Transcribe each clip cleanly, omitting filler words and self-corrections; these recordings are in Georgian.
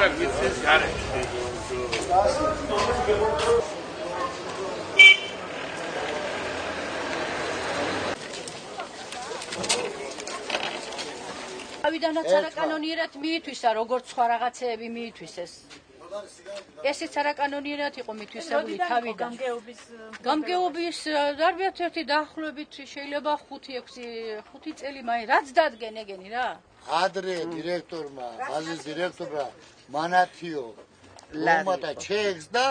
არა გიცეს გარე. ავიდანაც არაკანონიერად მიითვისა, როგორც სხვა რაღაცეები მიითვისეს. ესეც არაკანონიერად იყო მითვისებული თავიდან. გამგეობის დარბიათ ერთი დაახლოებით შეიძლება 5-6 წელი მაინც რაც დადგენ ეგენი რა. ადრე დირექტორმა, ბაზის დირექტორმა მანათიო ლომატა ჩექს და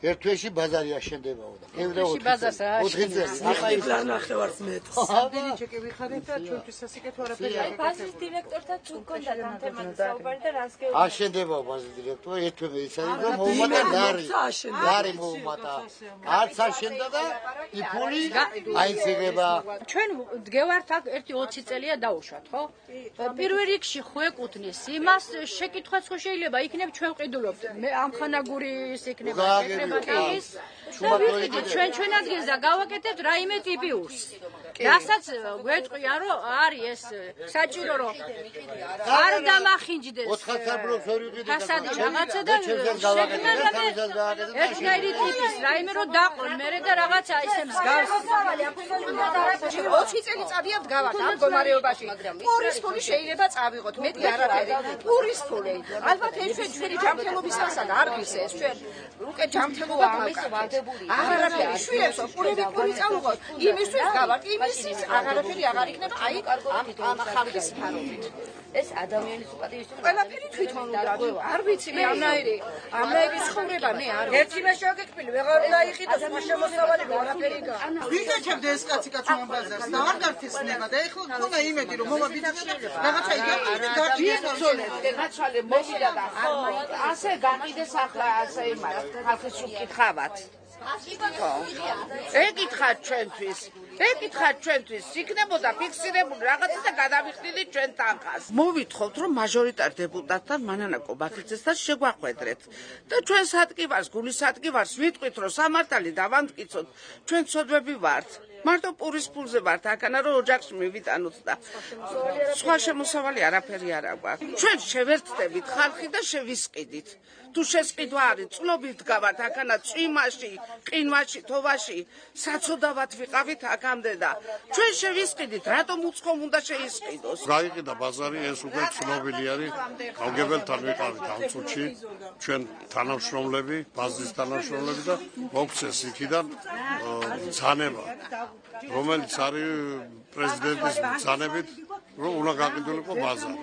ერთვეში ბაზარი აშენდებოდა. ერთვეში ბაზარს რა აშენდებოდა. ახლა ნახევარს მეტს. ამდენი ჩეკი ვიხარეთ და ჩვენთვის სასიკეთო არაფერი არ გაკეთებთ. ბაზის დირექტორთან თუ გქონდა ამ თემაზე საუბარი და რას გეუბნები? აშენდება ბაზის დირექტორი ერთვე იცადი და მოუმატა ლარი მოუმატა. არც აშენდა და იფული აიციღება. ჩვენ დგევართ აქ ერთი 20 წელია დაუშვათ, ხო? პირველ რიგში ხო ეკუთვნის იმას, შეკითხვაც ხო შეიძლება იქნებ ჩვენ ვყიდულობთ. მე ამხანაგურის იქნება ეკრებატის და ვიყიდით ჩვენ ადგილს და გავაკეთებთ რაიმე ტიპიურს. რასაც გვეტყვია რომ არის ეს საჭირო რომ არ დამახინჯდეს. 4 საბლოკს ორი ვიყიდით. ფასადი რაღაცა და ერთნაირი ტიპის რაიმე რომ დაყრონ მერე და რაღაცა ისე მსგავს. 20 წელიწადია ვდგავართ ამ მდგომარეობაში. პურის ფული შეიძლება წავიღოთ, მეტი არაფერი. პურის ფული. ალბათ ეს ჩვენი ჯანმრთელობისასა არ გვისეს ჩვენ. უკვე ჯანმრთელობა გავაკეთეთ. აღარაფერი შვილებს პური წავიღოთ. იმისთვის გავართ, იმისთვის აღარაფერი აღარ იქნება. აი ამ ხალხის ფარობით. ეს ადამიანის უპატიოსი ყველაფერი თვითონ უნდა არ ვიცი მე ამნაირი ცხოვრება მე არ ერთი მე შეგეკბილი ვეღარ უნდა იყიდოს შემოსავალი არაფერი გა ვიკეთებდა ეს კაცი ამ ბაზარს და არ გართესნება და ეხლა მქონდა იმედი რომ მომაბიძებდა რაღაცა იგავდა გართიეცოლეთ გაცვალე მოვიდა და ასე გაყიდეს ახლა ასე იმას ხალხის უკითხავთ ეკითხათ ჩვენთვის იქნებოდა ფიქსირებული რაღაცა და გადავიხდით ჩვენ თანხას მოვითხოვთ რომ მაჟორიტარ დეპუტატთან მანანა კობაქიძესთან შეგვახვედრეთ და ჩვენ სადგივარს გულის სადგივარს ვიტყვით რომ სამართალი დავამტკიცოთ ჩვენ ცოდვები ვართ მარტო პურის ფულზე ვართ აქანა რომ ოჯახს მივიტანოთ და სხვა შემოსავალი არაფერი არ აქვს ჩვენ შევერთდებით ხალხი და შევისყიდით თუ შესყიდვა არის წლობით გავართ აქანა წვიმაში ყინვაში თოვაში საცოდავად ვიყავით აქამდე და ჩვენ შევისყიდით რატომ უცხომ უნდა შეისყიდოს გაიყიდა ბაზარი ეს უკვე ცნობილი არის გავგებელთან ვიყავით ამ წუთში ჩვენ თანამშრომლები ბაზის თანამშრომლები და მოგცეს იქიდან ძანება რომელიც არის პრეზიდენტის ბრძანებით რომ უნდა გაყიდულიყო ბაზარი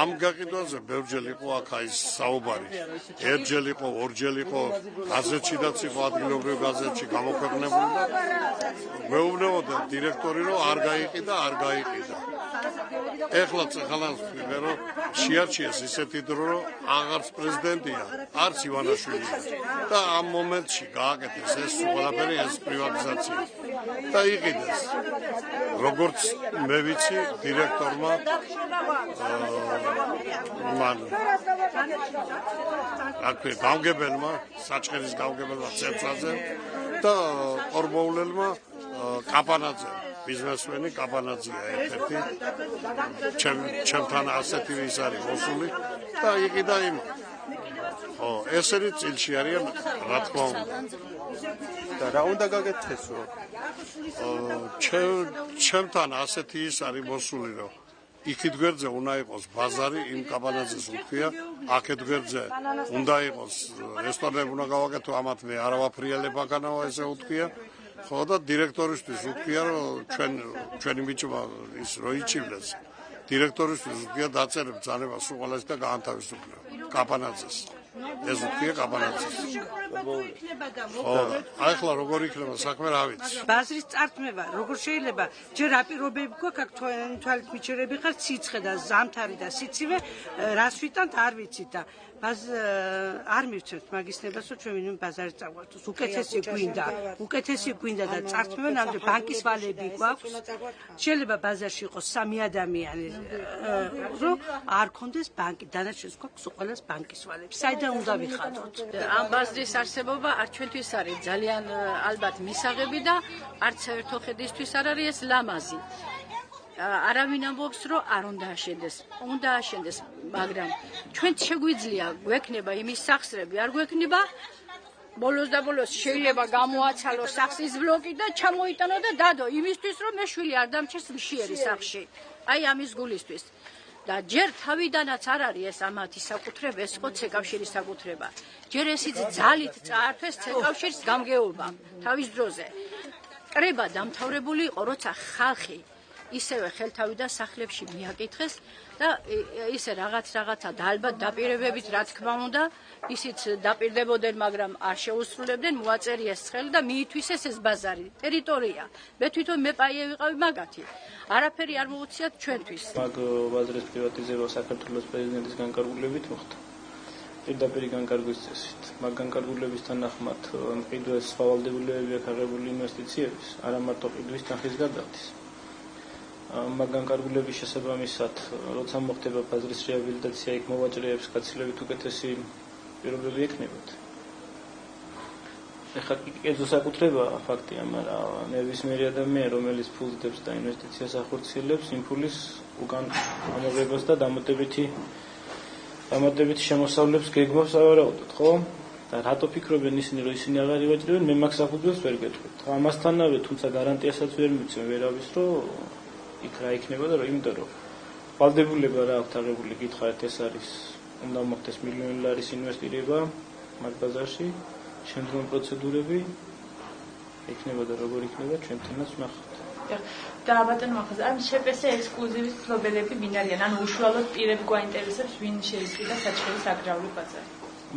ამ გაყიდვაზე ბევრჯერ იყო აქ აი საუბარი ერთჯერ იყო ორჯერ იყო გაზეთშიდაც იყო ადგილობრივ გაზეთში გამოქვეყნებული და მეუბნებოდა დირექტორი რომ არ გაიყიდა ეხლაც ხალხი რომ შეარჩიეს ისეთი დრო რომ აღარც პრეზიდენტია არც ივანაშვილი და ამ მომენტში გააკეთეს ეს ყველაფერი ეს პრივატიზაცია და იყიდეს როგორც მე ვიცი დირექტორმა მან აკვე გამგებელმა საჭერის გამგებელმა ცერცაზე და ყორბოულელმა კაპანაძე ბიზნესმენი კაპანაძეა ერთ-ერთი ჩემთან ასეთი ის არის მოსული და იყიდა იმ ესერი წილში არიან რა თქმა უნდა და რა უნდა გაგეთესო ჩემთან ასეთი ის არის მოსული რომ იქით გვერდზე უნდა იყოს ბაზარი იმ კაპანაძეს უქვია აქეთ გვერდზე უნდა იყოს რესტორნები უნდა გავაკეთო ამათ მე არავაფრიალებ აქანაო ესე უქვია ხო და დირექტორისთვის უქვია რომ ჩვენი მიჭმა ის რო იჩივლეს დირექტორისთვის უქვია დაწერებ ბრძანებას უყალეს და გაანთავისუფლებ კაპანაძეს ეს უქვია კაპანაძეს ახლა როგორ იქნება საქმე რა ვიცი ბაზრის წართმევა როგორ შეიძლება ჯერ აპირობები გვაქვს აქ თვალით მიჩერები ხარ ციცხე და ზამთარი და სიცივე რას ვიტანთ არ ვიცით და არ მივცემთ მაგის ნებას რომ ჩვენ ვინმე ბაზარი წაგვართოს უკეთესი გვინდა და წართმევა ნამდვილ ბანკის ვალები გვაქვს შეიძლება ბაზარში იყოს 3 ადამიანი რომ არ კონდეს ბანკი დანარჩენს გვაქვს უყოლას ბანკის ვალები საიდან უნდა ვიხადოთ ამ ბაზრის არსებობა არ ჩვენთვის არის ძალიან ალბათ მისაღები და არც ერთო ხედისთვის არ არის ეს ლამაზი არავინ ამბობს რომ არ უნდა აშენდეს, მაგრამ ჩვენ შეგვიძლია გვექნება იმის სახსრები, არ გვექნება ბოლოს და ბოლოს შეიძლება გამოაცალოს სახსის ბლოკი და ჩამოიტანო და დადო იმისთვის რომ მეშვილი არ დამჩეს მშიერი სახლში. აი ამის გულისთვის. და ჯერ თავიდანაც არ არის ეს ამათი საკუთრება, ეს ხო ცეკავშირის საკუთრება. ჯერ ესიც ძალით წაართვეს ცეკავშირის გამგეობა თავის დროზე. კრება დამთავრებული იყო, როცა ხალხი ისევე ხელთავიდან სახლებში მიაკითხეს და ისე რაღაცა და ალბათ დაპირებებით რა თქმა უნდა ისიც დაპირდებოდნენ, მაგრამ არ შეუსრულებდნენ, მოაწერიეს ცხელი და მიითვისეს ეს ბაზარი, ტერიტორია. მე თვითონ მეპაიე ვიყავი მაგათი. არაფერი არ მოუციათ ჩვენთვის. მაგ ბაზრის პრივატიზება საქართველოს პრეზიდენტის განკარგულებით მოხდა. პირდაპირ განკარგვის წესით. მაგ განკარგულების თანახმად მყიდვეს სხვა ვალდებულებები აქვს აღებული ინვესტიციების, არა მარტო ყიდვის თანხის გადახდის. მაგ განკარგულების შესაბამისად, როცა მოხდება ბაზრის რეაბილიტაცია, იქ მოვაჭრეებს გაცილებით უკეთესი პირობები ექნებათ. ეხლა კერძო საკუთრებაა ფაქტია, მაგრამ ნებისმიერი ადამიანი, რომელიც ფულს დებს და ინვესტიციას ახორციელებს, იმ ფულის უკან ამოღებას და დამატებითი შემოსავლებს გეგმავს ავარაუდოთ, ხო? და რატო ფიქრობენ ისინი, რომ ისინი აღარ ივაჭრებენ, მე მაგ საფუძველს ვერ გეტყვით. ამასთანავე, თუმცა გარანტიასაც ვერ მიცემ ვერავის, რომ იქ რა იქნება და იმიტომ რომ ვალდებულება რა აქვს აღებული გითხარით, ეს არის უნდა მოხდეს მილიონი ლარის ინვესტირება მაგ ბაზარში, შემდგომი პროცედურები იქნება და როგორ იქნება ჩვენთანაც ვნახავთ. და ბატონო ახლა ამ შპს ექსკლუზივის ცნობელები ვინ არიან? ანუ უშუალოდ პირები გვაინტერესებს ვინ შეიცვლიდა საჩხერის აგრარული ბაზარი.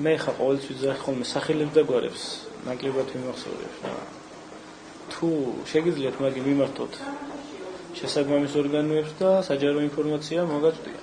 მე ხა ყოველთვის ვიზახი ხოლმე სახელებს და გვარებს, ნაკლებად ვიმახსოვრებ რა. თუ შეგიძლიათ მაგი მიმართოთ შესაბამის ორგანოებს და საჯარო ინფორმაცია მოგაწვდია.